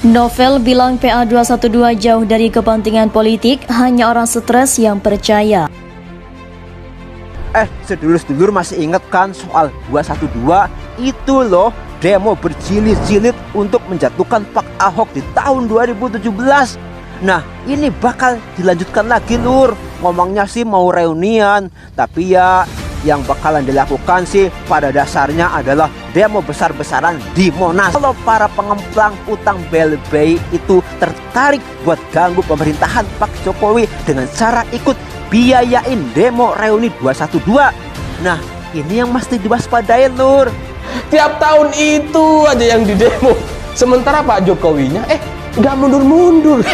Novel bilang PA212 jauh dari kepentingan politik, hanya orang stres yang percaya. Sedulur-sedulur masih ingat kan soal 212 itu loh, demo berjilid-jilid untuk menjatuhkan Pak Ahok di tahun 2017. Nah, ini bakal dilanjutkan lagi lur. Ngomongnya sih mau reunian, tapi ya yang bakalan dilakukan sih pada dasarnya adalah demo besar-besaran di Monas. Kalau para pengemplang utang BLBI itu tertarik buat ganggu pemerintahan Pak Jokowi dengan cara ikut biayain demo reuni 212. Nah, ini yang mesti diwaspadai lur. Tiap tahun itu aja yang di demo, sementara Pak Jokowinya nggak mundur-mundur.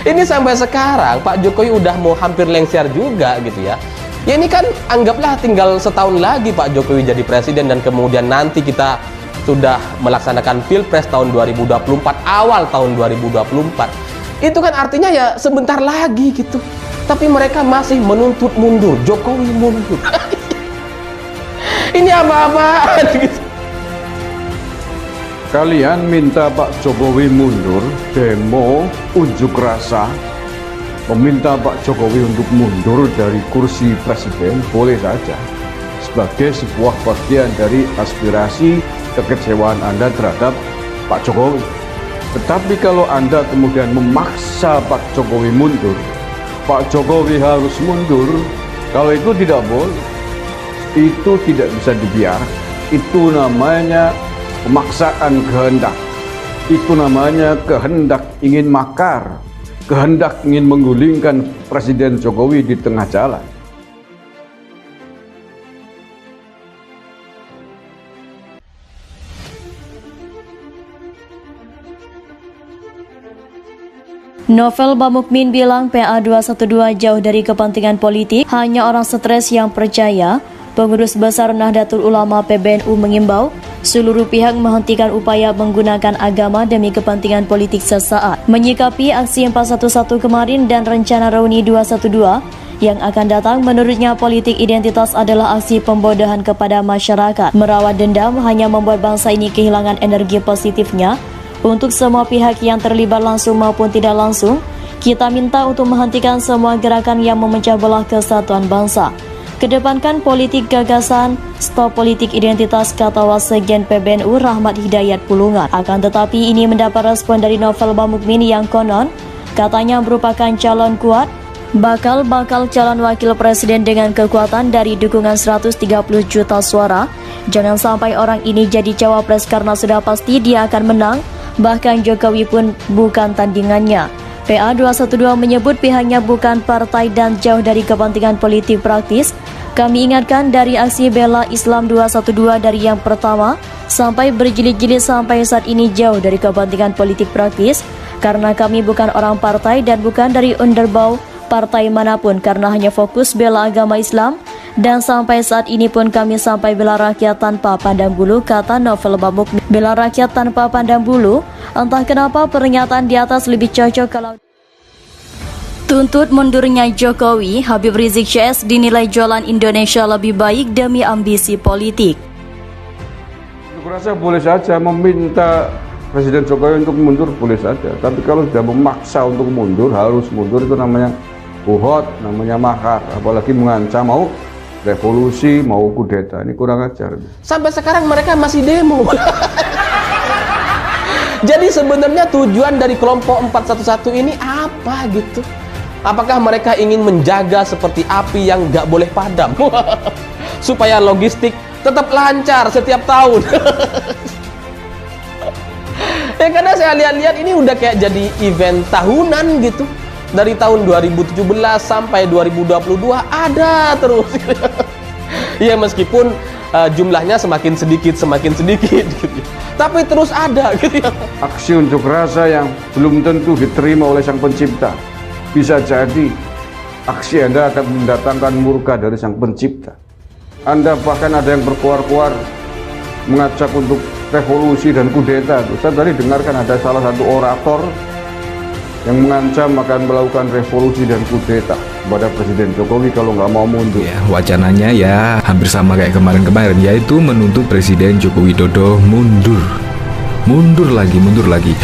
Ini sampai sekarang Pak Jokowi udah mau hampir lengser juga gitu ya. Ya ini kan anggaplah tinggal setahun lagi Pak Jokowi jadi presiden, dan kemudian nanti kita sudah melaksanakan Pilpres tahun 2024, awal tahun 2024. Itu kan artinya ya sebentar lagi gitu. Tapi mereka masih menuntut mundur, Jokowi mundur. Ini apa-apaan gitu. Kalian minta Pak Jokowi mundur, demo, unjuk rasa, meminta Pak Jokowi untuk mundur dari kursi presiden, boleh saja. Sebagai sebuah bagian dari aspirasi kekecewaan Anda terhadap Pak Jokowi. Tetapi kalau Anda kemudian memaksa Pak Jokowi mundur, Pak Jokowi harus mundur, kalau itu tidak boleh. Itu tidak bisa dibiarkan. Itu namanya pemaksaan kehendak. Itu namanya kehendak ingin makar, kehendak ingin menggulingkan Presiden Jokowi di tengah jalan. Novel Bamukmin bilang PA212 jauh dari kepentingan politik, hanya orang stres yang percaya. Pengurus Besar Nahdlatul Ulama PBNU mengimbau seluruh pihak menghentikan upaya menggunakan agama demi kepentingan politik sesaat. Menyikapi aksi 411 kemarin dan rencana reuni 212 yang akan datang, menurutnya politik identitas adalah aksi pembodohan kepada masyarakat. Merawat dendam hanya membuat bangsa ini kehilangan energi positifnya. Untuk semua pihak yang terlibat langsung maupun tidak langsung, kita minta untuk menghentikan semua gerakan yang memecah belah kesatuan bangsa. Kedepankan politik gagasan, stop politik identitas, kata Wasekjen PBNU Rahmat Hidayat Pulungan. Akan tetapi ini mendapat respon dari Novel Bamukmin yang konon katanya merupakan calon kuat, bakal calon wakil presiden dengan kekuatan dari dukungan 130 juta suara. Jangan sampai orang ini jadi cawapres karena sudah pasti dia akan menang, bahkan Jokowi pun bukan tandingannya. PA212 menyebut pihaknya bukan partai dan jauh dari kepentingan politik praktis. Kami ingatkan dari aksi bela Islam 212 dari yang pertama sampai berjilid-jilid sampai saat ini jauh dari kepentingan politik praktis, karena kami bukan orang partai dan bukan dari underbau partai manapun, karena hanya fokus bela agama Islam, dan sampai saat ini pun kami sampai bela rakyat tanpa pandang bulu, kata Novel Bamukmin. Bela rakyat tanpa pandang bulu, entah kenapa pernyataan di atas lebih cocok kalau tuntut mundurnya Jokowi. Habib Rizik Syihab dinilai jualan Indonesia lebih baik demi ambisi politik. Aku rasa boleh saja meminta Presiden Jokowi untuk mundur, boleh saja. Tapi kalau sudah memaksa untuk mundur, harus mundur, itu namanya buhot, namanya makar. Apalagi mengancam mau revolusi, mau kudeta. Ini kurang ajar. Sampai sekarang mereka masih demo. Jadi sebenarnya tujuan dari kelompok 411 ini apa gitu? Apakah mereka ingin menjaga seperti api yang nggak boleh padam supaya logistik tetap lancar setiap tahun? Ya karena saya lihat-lihat ini udah kayak jadi event tahunan gitu. Dari tahun 2017 sampai 2022 ada terus. Ya meskipun jumlahnya semakin sedikit gitu. Tapi terus ada gitu ya. Aksi unjuk rasa yang belum tentu diterima oleh Sang Pencipta. Bisa jadi aksi Anda akan mendatangkan murka dari Sang Pencipta. Anda bahkan ada yang berkuar-kuar mengajak untuk revolusi dan kudeta. Saya tadi dengarkan ada salah satu orator yang mengancam akan melakukan revolusi dan kudeta kepada Presiden Jokowi kalau nggak mau mundur. Ya, wacananya ya hampir sama kayak kemarin-kemarin, yaitu menuntut Presiden Joko Widodo mundur. mundur lagi.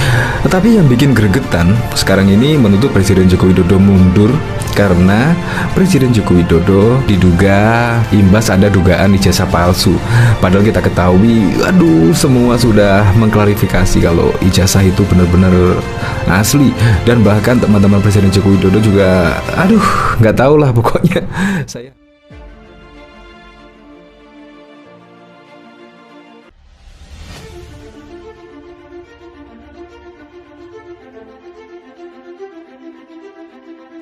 Tetapi yang bikin gregetan sekarang ini menuntut Presiden Joko Widodo mundur karena Presiden Joko Widodo diduga imbas ada dugaan ijazah palsu. Padahal kita ketahui, semua sudah mengklarifikasi kalau ijazah itu benar-benar asli. Dan bahkan teman-teman Presiden Joko Widodo juga, nggak tahu lah pokoknya. Saya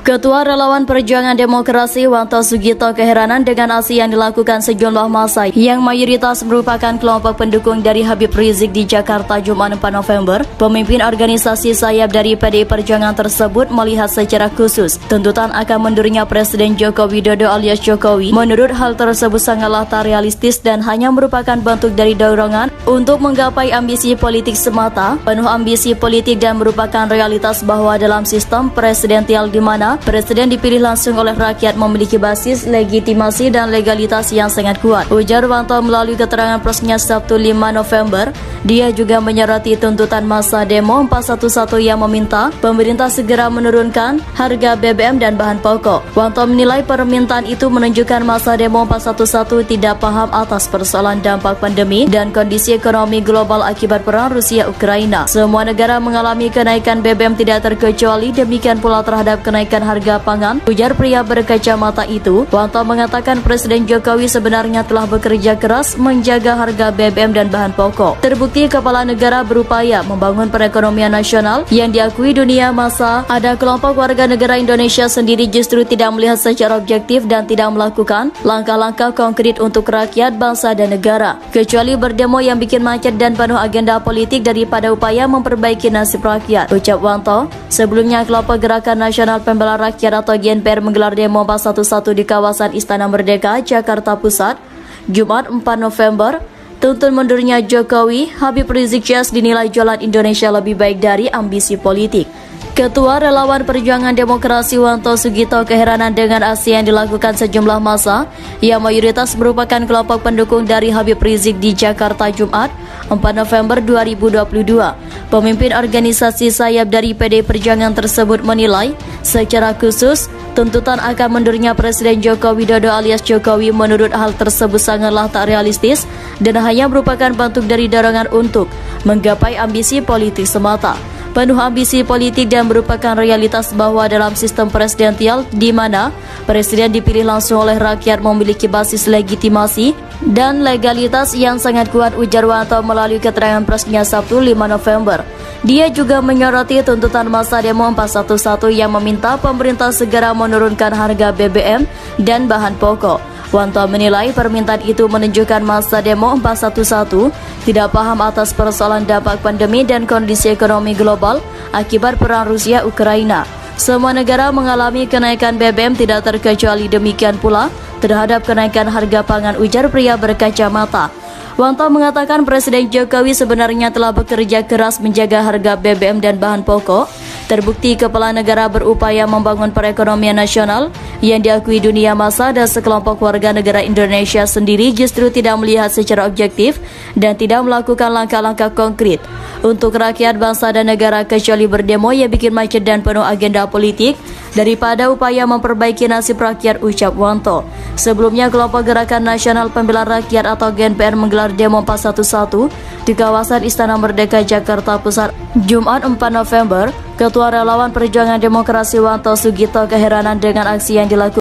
Ketua Relawan Perjuangan Demokrasi Wanto Sugito keheranan dengan aksi yang dilakukan sejumlah massa yang mayoritas merupakan kelompok pendukung dari Habib Rizik di Jakarta Jumat 4 November. Pemimpin organisasi sayap dari PDI Perjuangan tersebut melihat secara khusus tuntutan akan mundurnya Presiden Joko Widodo alias Jokowi. Menurut hal tersebut sangatlah tak realistis dan hanya merupakan bentuk dari dorongan untuk menggapai ambisi politik semata, penuh ambisi politik dan merupakan realitas bahwa dalam sistem presidensial di mana Presiden dipilih langsung oleh rakyat memiliki basis legitimasi dan legalitas yang sangat kuat. Ujar Wanto melalui keterangan persnya Sabtu 5 November. Dia juga menyoroti tuntutan massa demo 411 yang meminta pemerintah segera menurunkan harga BBM dan bahan pokok. Wanto menilai permintaan itu menunjukkan massa demo 411 tidak paham atas persoalan dampak pandemi dan kondisi ekonomi global akibat perang Rusia-Ukraina. Semua negara mengalami kenaikan BBM tidak terkecuali, demikian pula terhadap kenaikan harga pangan. Ujar pria berkacamata itu. Wanto mengatakan Presiden Jokowi sebenarnya telah bekerja keras menjaga harga BBM dan bahan pokok. Terbukti kepala negara berupaya membangun perekonomian nasional yang diakui dunia massa. Ada kelompok warga negara Indonesia sendiri justru tidak melihat secara objektif dan tidak melakukan langkah-langkah konkret untuk rakyat, bangsa dan negara, kecuali berdemo yang bikin macet dan penuh agenda politik daripada upaya memperbaiki nasib rakyat, ucap Wanto. Sebelumnya kelompok Gerakan Nasional Pembela Rakyat atau GNPR menggelar demo 411 di kawasan Istana Merdeka, Jakarta Pusat, Jumat 4 November. Tuntun mundurnya Jokowi. Habib Rizik Syihab dinilai jualan Indonesia lebih baik dari ambisi politik. Ketua Relawan Perjuangan Demokrasi Wanto Sugito keheranan dengan aksi yang dilakukan sejumlah massa yang mayoritas merupakan kelompok pendukung dari Habib Rizik di Jakarta Jumat 4 November 2022. Pemimpin organisasi sayap dari PDI Perjuangan tersebut menilai secara khusus tuntutan akan mundurnya Presiden Joko Widodo alias Jokowi. Menurut hal tersebut sangatlah tak realistis dan hanya merupakan bentuk dari dorongan untuk menggapai ambisi politik semata, penuh ambisi politik dan merupakan realitas bahwa dalam sistem presidensial di mana Presiden dipilih langsung oleh rakyat memiliki basis legitimasi dan legalitas yang sangat kuat, ujar Wanto melalui keterangan persnya Sabtu 5 November. Dia juga menyoroti tuntutan massa demo 411 yang meminta pemerintah segera menurunkan harga BBM dan bahan pokok. Wanto menilai permintaan itu menunjukkan massa demo 411 tidak paham atas persoalan dampak pandemi dan kondisi ekonomi global akibat perang Rusia-Ukraina. Semua negara mengalami kenaikan BBM tidak terkecuali, demikian pula terhadap kenaikan harga pangan, ujar pria berkacamata. Wanto mengatakan Presiden Jokowi sebenarnya telah bekerja keras menjaga harga BBM dan bahan pokok. Terbukti kepala negara berupaya membangun perekonomian nasional yang diakui dunia massa dan sekelompok warga negara Indonesia sendiri justru tidak melihat secara objektif dan tidak melakukan langkah-langkah konkret untuk rakyat, bangsa dan negara, kecuali berdemo yang bikin macet dan penuh agenda politik daripada upaya memperbaiki nasib rakyat, ucap Wanto. Sebelumnya kelompok Gerakan Nasional Pembela Rakyat atau GNPR menggelar demo 411 di kawasan Istana Merdeka, Jakarta Pusat, Jumat 4 November. Ketua Relawan Perjuangan Demokrasi Wanto Sugito keheranan dengan aksi yang dilakukan